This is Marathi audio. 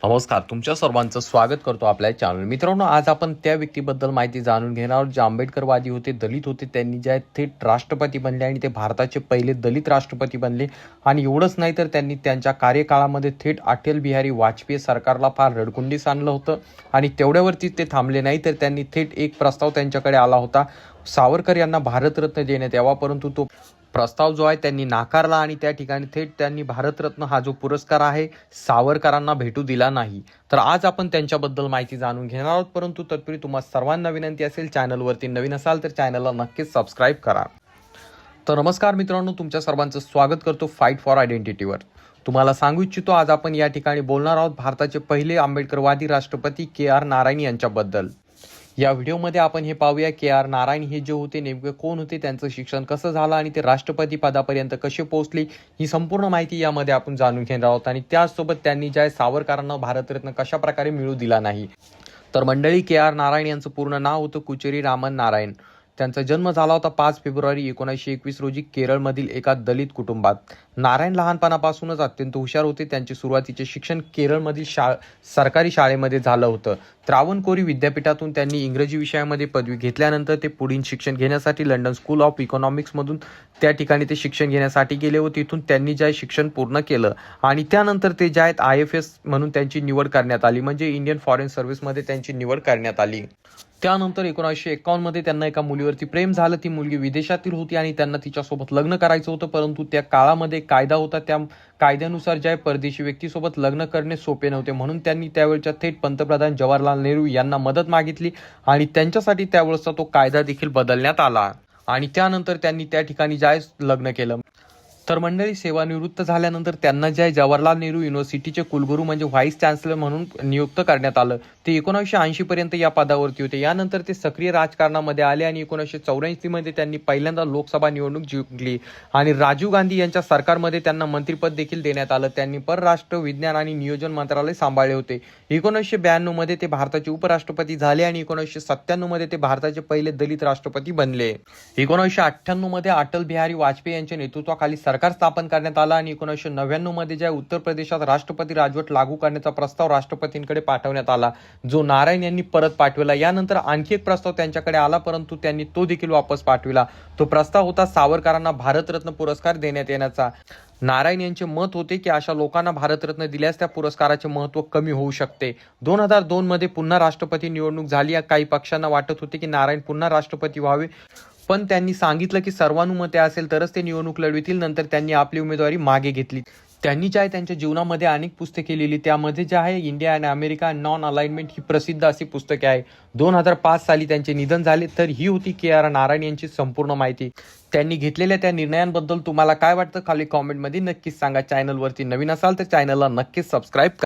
नमस्कार, तुमच्या सर्वांचं स्वागत करतो आपल्या चॅनल. मित्रांनो, आज आपण त्या व्यक्तीबद्दल माहिती जाणून घेणार आहोत जे आंबेडकरवादी होते, दलित होते. त्यांनी जे थेट राष्ट्रपती बनले आणि ते भारताचे पहिले दलित राष्ट्रपती बनले. आणि एवढंच नाही तर त्यांनी त्यांच्या कार्यकाळामध्ये थेट अटल बिहारी वाजपेयी सरकारला फार रडकुंडीस आणलं होतं. आणि तेवढ्यावरतीच ते थांबले नाही, तर त्यांनी थेट एक प्रस्ताव त्यांच्याकडे आला होता, सावरकर यांना भारतरत्न देण्यात यावा. परंतु तो प्रस्ताव जो आहे त्यांनी नाकारला आणि त्या ठिकाणी थेट त्यांनी भारतरत्न हा जो पुरस्कार आहे सावरकरांना भेटू दिला नाही. तर आज आपण त्यांच्याबद्दल माहिती जाणून घेणार आहोत. परंतु तत्पूर्वी तुम्हाला सर्वांना विनंती असेल, चॅनलवरती नवीन असाल तर चॅनलला नक्कीच सबस्क्राईब करा. तर नमस्कार मित्रांनो, तुमच्या सर्वांचं स्वागत करतो फाईट फॉर आयडेंटिटीवर. तुम्हाला सांगू इच्छितो, आज आपण या ठिकाणी बोलणार आहोत भारताचे पहिले आंबेडकरवादी राष्ट्रपती KR नारायण यांच्याबद्दल. या व्हिडिओमध्ये आपण हे पाहूया KR नारायण हे जे होते नेमके कोण होते, त्यांचं शिक्षण कसं झालं आणि ते राष्ट्रपती पदापर्यंत कसे पोहोचले, ही संपूर्ण माहिती यामध्ये आपण जाणून घेणार आहोत. आणि त्याचसोबत त्यांनी ज्या सावरकरांना भारतरत्न कशा प्रकारे मिळू दिला नाही. तर मंडळी, KR नारायण यांचं पूर्ण नाव होतं कुचेरी रामन नारायण. त्यांचा जन्म झाला होता 5 फेब्रुवारी 1921 रोजी केरळमधील एका दलित कुटुंबात. नारायण लहानपणापासूनच अत्यंत हुशार होते. त्यांचे सुरुवातीचे शिक्षण केरळमधील सरकारी शाळेमध्ये झालं होतं. त्रावणकोरी विद्यापीठातून त्यांनी इंग्रजी विषयामध्ये पदवी घेतल्यानंतर ते पुढील शिक्षण घेण्यासाठी लंडन स्कूल ऑफ इकॉनॉमिक्समधून त्या ठिकाणी ते शिक्षण घेण्यासाठी गेले व तिथून त्यांनी जे शिक्षण पूर्ण केलं. आणि त्यानंतर ते जे आहेत IFS म्हणून त्यांची निवड करण्यात आली, म्हणजे इंडियन फॉरेन सर्व्हिसमध्ये त्यांची निवड करण्यात आली. त्यानंतर 1951 मध्ये त्यांना एका मुलीवरती प्रेम झालं. ती मुलगी विदेशातील होती आणि त्यांना तिच्यासोबत लग्न करायचं होतं. परंतु त्या काळामध्ये कायदा होता, त्या कायद्यानुसार ज्या परदेशी व्यक्तीसोबत लग्न करणे सोपे नव्हते. म्हणून त्यांनी त्यावेळच्या थेट पंतप्रधान जवाहरलाल नेहरू यांना मदत मागितली आणि त्यांच्यासाठी त्यावेळेचा तो कायदा देखील बदलण्यात आला. आणि त्यानंतर त्यांनी त्या ठिकाणी लग्न केलं. तर मंडळी, सेवानिवृत्त झाल्यानंतर त्यांना जवाहरलाल नेहरू युनिव्हर्सिटीचे कुलगुरू म्हणजे व्हाईस चान्सलर म्हणून नियुक्त करण्यात आलं. ते 1980 पर्यंत या पदावरती होते. यानंतर ते सक्रिय राजकारणामध्ये आले आणि 1984 मध्ये त्यांनी पहिल्यांदा लोकसभा निवडणूक जिंकली आणि राजीव गांधी यांच्या सरकारमध्ये त्यांना मंत्रिपद देखील देण्यात आलं. त्यांनी परराष्ट्र विज्ञान आणि नियोजन मंत्रालय सांभाळले होते. 1992 मध्ये ते भारताचे उपराष्ट्रपती झाले आणि 1997 मध्ये ते भारताचे पहिले दलित राष्ट्रपती बनले. 1998 मध्ये अटल बिहारी वाजपेयी यांच्या नेतृत्वाखाली सरकार स्थापन करण्यात आलं आणि 1999 मध्ये उत्तर प्रदेशात राष्ट्रपती राजवट लागू करण्याचा प्रस्ताव राष्ट्रपतींकडे पाठवण्यात आला, जो नारायण यांनी परत पाठविला. यानंतर आणखी एक प्रस्ताव त्यांच्याकडे आला, परंतु त्यांनी तो देखील वापस पाठविला. तो प्रस्ताव होता सावरकरांना भारतरत्न पुरस्कार देण्यात येण्याचा. नारायण यांचे मत होते की अशा लोकांना भारतरत्न दिल्यास त्या पुरस्काराचे महत्त्व कमी होऊ शकते. 2002 मध्ये पुन्हा राष्ट्रपती निवडणूक झाली. काही पक्षांना वाटत होते की नारायण पुन्हा राष्ट्रपती व्हावे, पण त्यांनी सांगितलं की सर्वानुमते असेल तरच ते निवडणूक लढवितील. नंतर त्यांनी आपली उमेदवारी मागे घेतली. त्यांनी त्यांच्या जीवनामध्ये अनेक पुस्तके लिहिली. त्यामध्ये इंडिया आणि अमेरिका नॉन अलाइनमेंट ही प्रसिद्ध अशी पुस्तके आहे. 2005 साली त्यांचे निधन झाले. तर ही होती KR नारायण यांची संपूर्ण माहिती. त्यांनी घेतलेल्या त्या निर्णयांबद्दल तुम्हाला काय वाटतं खाली कॉमेंटमध्ये नक्कीच सांगा. चॅनलवरती नवीन असाल तर चॅनलला नक्कीच सबस्क्राईब करा.